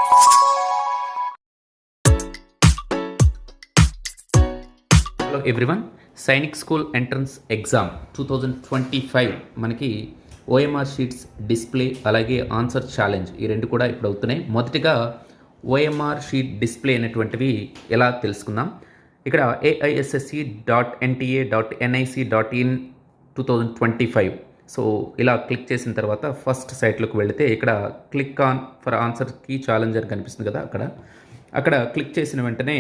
Hello everyone, Sainik school entrance exam 2025 మనకి OMR sheets display అలాగే answer challenge ఈ రెండు కూడా ఇప్పుడు అవుతున్నాయి. మొదటిగా ఓఎంఆర్ షీట్ డిస్ప్లే అనేటువంటివి ఎలా తెలుసుకుందాం. ఇక్కడ AISSE.NTA.NIC.in 2025 సో ఇలా క్లిక్ చేసిన తర్వాత ఫస్ట్ సైట్లోకి వెళితే ఇక్కడ click on for answer key challenger కనిపిస్తుంది కదా, అక్కడ క్లిక్ చేసిన వెంటనే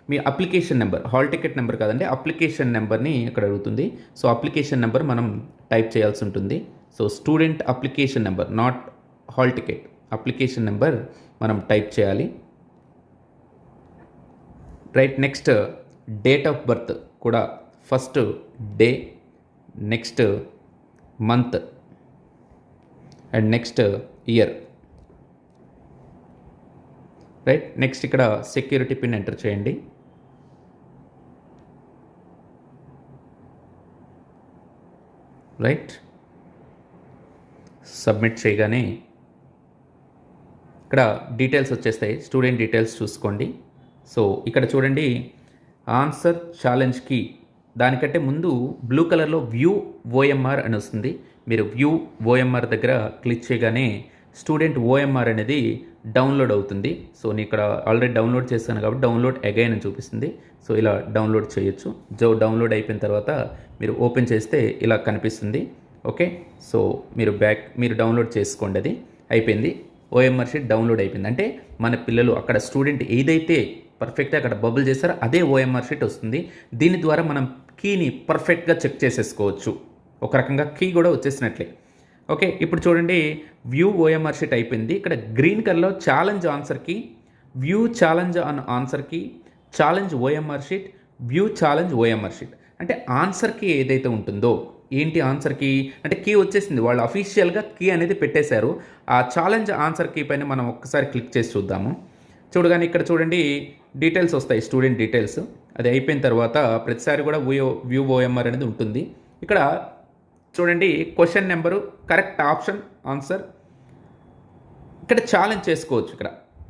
మీ application number, hall ticket number కాదండి, అప్లికేషన్ నెంబర్ని ఇక్కడ అడుగుతుంది. సో అప్లికేషన్ నెంబర్ మనం టైప్ చేయాల్సి ఉంటుంది. So student application number, not hall ticket, application number మనం టైప్ చేయాలి. Right, next date of birth కూడా first day, next month and next year. Right, next ఇక్కడ సెక్యూరిటీ పిన్ ఎంటర్ చేయండి. Right, submit చేయగానే ఇక్కడ డీటెయిల్స్ వచ్చేస్తాయి. స్టూడెంట్ డీటెయిల్స్ చూసుకోండి. So ఇక్కడ చూడండి, ఆన్సర్ ఛాలెంజ్ కీ దానికంటే ముందు బ్లూ కలర్లో వ్యూ ఓఎంఆర్ అని వస్తుంది. మీరు వ్యూ ఓఎంఆర్ దగ్గర క్లిక్ చేయగానే స్టూడెంట్ ఓఎంఆర్ అనేది డౌన్లోడ్ అవుతుంది. సో నేను ఇక్కడ ఆల్రెడీ డౌన్లోడ్ చేశాను కాబట్టి డౌన్లోడ్ అగైన్ అని చూపిస్తుంది. సో ఇలా డౌన్లోడ్ చేయొచ్చు. డౌన్లోడ్ అయిపోయిన తర్వాత మీరు ఓపెన్ చేస్తే ఇలా కనిపిస్తుంది. ఓకే, సో మీరు డౌన్లోడ్ చేసుకోండి. అది అయిపోయింది, ఓఎంఆర్ షీట్ డౌన్లోడ్ అయిపోయింది. అంటే మన పిల్లలు అక్కడ స్టూడెంట్ ఏదైతే పర్ఫెక్ట్గా అక్కడ బబుల్ చేస్తారో అదే ఓఎంఆర్ షీట్ వస్తుంది. దీని ద్వారా మనం కీని పర్ఫెక్ట్గా చెక్ చేసేసుకోవచ్చు. ఒక రకంగా కీ కూడా వచ్చేసినట్లే. ఓకే, ఇప్పుడు చూడండి, వ్యూ ఓఎంఆర్ షీట్ అయిపోయింది. ఇక్కడ గ్రీన్ కలర్లో ఛాలెంజ్ ఆన్సర్కి, వ్యూ ఛాలెంజ్ ఆన్ ఆన్సర్కి, challenge OMR sheet, view challenge OMR sheet. అంటే ఆన్సర్కి ఏదైతే ఉంటుందో, ఏంటి ఆన్సర్కి అంటే కీ వచ్చేసింది, వాళ్ళు అఫీషియల్గా కీ అనేది పెట్టేశారు. ఆ ఛాలెంజ్ ఆన్సర్ కీ పైన మనం ఒక్కసారి క్లిక్ చేసి చూద్దాము. చూడగానే ఇక్కడ చూడండి డీటెయిల్స్ వస్తాయి, స్టూడెంట్ డీటెయిల్స్. అది అయిపోయిన తర్వాత ప్రతిసారి కూడా వ్యూ ఓఎంఆర్ అనేది ఉంటుంది. ఇక్కడ చూడండి, question number, correct option answer. ఇక్కడ ఛాలెంజ్ చేసుకోవచ్చు. ఇక్కడ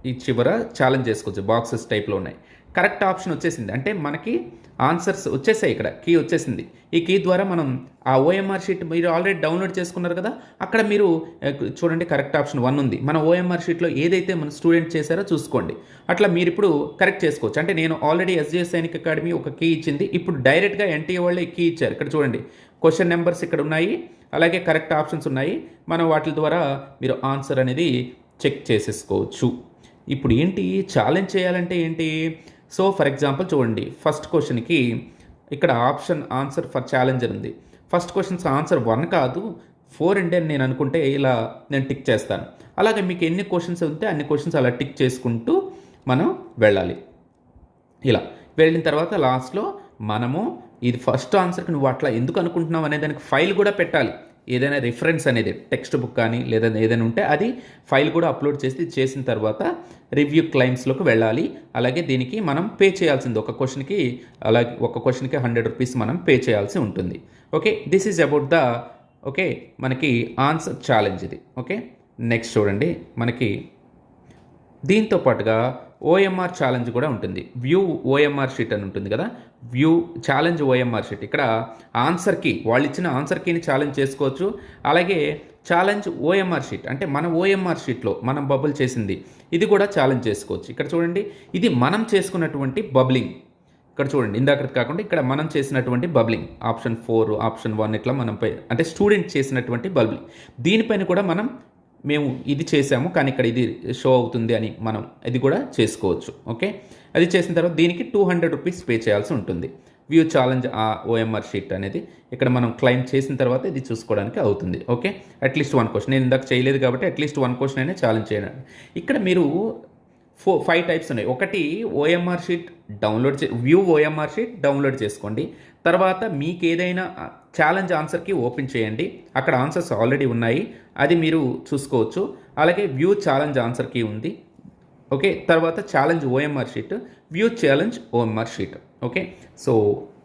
ఈ చివర ఛాలెంజ్ చేసుకోవచ్చు, బాక్సెస్ టైప్లో ఉన్నాయి. కరెక్ట్ ఆప్షన్ వచ్చేసింది అంటే మనకి ఆన్సర్స్ వచ్చేసాయి. ఇక్కడ కీ వచ్చేసింది. ఈ కీ ద్వారా మనం ఆ ఓఎంఆర్ షీట్ మీరు ఆల్రెడీ డౌన్లోడ్ చేసుకున్నారు కదా, అక్కడ మీరు చూడండి కరెక్ట్ ఆప్షన్ 1 ఉంది. మన ఓఎంఆర్ షీట్లో ఏదైతే మన స్టూడెంట్ చేశారో చూసుకోండి. అట్లా మీరు ఇప్పుడు కరెక్ట్ చేసుకోవచ్చు. అంటే నేను ఆల్రెడీ SGS సైనిక్ అకాడమీ ఒక కీ ఇచ్చింది, ఇప్పుడు డైరెక్ట్గా NTA వాళ్ళే కీ ఇచ్చారు. ఇక్కడ చూడండి క్వశ్చన్ నెంబర్స్ ఇక్కడ ఉన్నాయి, అలాగే కరెక్ట్ ఆప్షన్స్ ఉన్నాయి. మనం వాటి ద్వారా మీరు ఆన్సర్ అనేది చెక్ చేసేసుకోవచ్చు. ఇప్పుడు ఏంటి ఛాలెంజ్ చేయాలంటే ఏంటి? సో ఫర్ ఎగ్జాంపుల్ చూడండి, ఫస్ట్ క్వశ్చన్కి ఇక్కడ ఆప్షన్ ఆన్సర్ ఫర్ ఛాలెంజర్ ఉంది. ఫస్ట్ క్వశ్చన్స్ ఆన్సర్ 1 కాదు 4 అండి అని నేను అనుకుంటే ఇలా నేను టిక్ చేస్తాను. అలాగే మీకు ఎన్ని క్వశ్చన్స్ ఉంటే అన్ని క్వశ్చన్స్ అలా టిక్ చేసుకుంటూ మనం వెళ్ళాలి. ఇలా వెళ్ళిన తర్వాత లాస్ట్లో మనము ఇది ఫస్ట్ ఆన్సర్కి నువ్వు అట్లా ఎందుకు అనుకుంటున్నావు అనే దానికి ఫైల్ కూడా పెట్టాలి. ఏదైనా రిఫరెన్స్ అనేది టెక్స్ట్ బుక్ కానీ లేదా ఏదైనా ఉంటే అది ఫైల్ కూడా అప్లోడ్ చేసిన తర్వాత రివ్యూ క్లైమ్స్లోకి వెళ్ళాలి. అలాగే దీనికి మనం పే చేయాల్సింది ఒక క్వశ్చన్కి 100 రూపీస్ మనం పే చేయాల్సి ఉంటుంది. Okay, this is about the మనకి ఆన్సర్ ఛాలెంజ్ ఇది. ఓకే, నెక్స్ట్ చూడండి, మనకి దీంతో పాటుగా ఓఎంఆర్ ఛాలెంజ్ కూడా ఉంటుంది. వ్యూ ఓఎంఆర్ షీట్ అని ఉంటుంది కదా, వ్యూ ఛాలెంజ్ ఓఎంఆర్ షీట్. ఇక్కడ ఆన్సర్కి వాళ్ళు ఇచ్చిన ఆన్సర్ కీని ఛాలెంజ్ చేసుకోవచ్చు. అలాగే ఛాలెంజ్ ఓఎంఆర్ షీట్ అంటే మన ఓఎంఆర్ షీట్లో మనం బబుల్ చేసింది ఇది కూడా ఛాలెంజ్ చేసుకోవచ్చు. ఇక్కడ చూడండి, ఇది మనం చేసుకున్నటువంటి బబ్లింగ్. ఇక్కడ చూడండి, ఇందాకటి కాకుండా ఇక్కడ మనం చేసినటువంటి బబ్లింగ్ ఆప్షన్ 4 ఆప్షన్ 1 ఇట్లా మనం అంటే స్టూడెంట్ చేసినటువంటి బబ్లింగ్. దీనిపైన కూడా మేము ఇది చేసాము కానీ ఇక్కడ ఇది షో అవుతుంది అని మనం ఇది కూడా చేసుకోవచ్చు. ఓకే, అది చేసిన తర్వాత దీనికి 200 రూపీస్ పే చేయాల్సి ఉంటుంది. వ్యూ ఛాలెంజ్ ఓఎంఆర్ షీట్ అనేది ఇక్కడ మనం క్లైమ్ చేసిన తర్వాత ఇది చూసుకోవడానికి అవుతుంది. ఓకే, అట్లీస్ట్ 1 క్వశ్చన్ నేను ఇందాక చేయలేదు కాబట్టి అట్లీస్ట్ 1 క్వశ్చన్ అయినా ఛాలెంజ్ చేయండి. ఇక్కడ మీరు 5 టైప్స్ ఉన్నాయి. ఒకటి OMR sheet view OMR sheet download చేసుకోండి. తర్వాత మీకు ఏదైనా ఛాలెంజ్ ఆన్సర్కి ఓపెన్ చేయండి, అక్కడ ఆన్సర్స్ ఆల్రెడీ ఉన్నాయి, అది మీరు చూసుకోవచ్చు. అలాగే వ్యూ ఛాలెంజ్ ఆన్సర్కి ఉంది. ఓకే, తర్వాత challenge OMR sheet, view challenge OMR sheet. Okay, so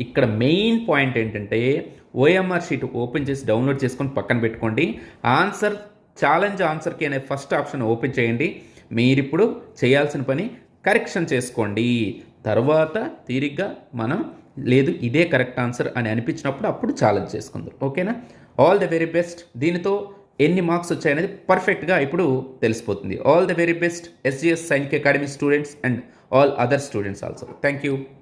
ఇక్కడ మెయిన్ పాయింట్ ఏంటంటే ఓఎంఆర్ షీట్ ఓపెన్ చేసి డౌన్లోడ్ చేసుకొని పక్కన పెట్టుకోండి. ఛాలెంజ్ ఆన్సర్కి అనే ఫస్ట్ ఆప్షన్ ఓపెన్ చేయండి. మీరిప్పుడు చేయాల్సిన పని కరెక్షన్ చేసుకోండి. తర్వాత తీరిగ్గా మనం లేదు ఇదే కరెక్ట్ ఆన్సర్ అని అనిపించినప్పుడు అప్పుడు ఛాలెంజ్ చేసుకుందాం. ఓకేనా? All the very best. దీనితో ఎన్ని మార్క్స్ వచ్చాయనేది పర్ఫెక్ట్గా ఇప్పుడు తెలిసిపోతుంది. All the very best SGS Sainik academy students and all other students also. Thank you.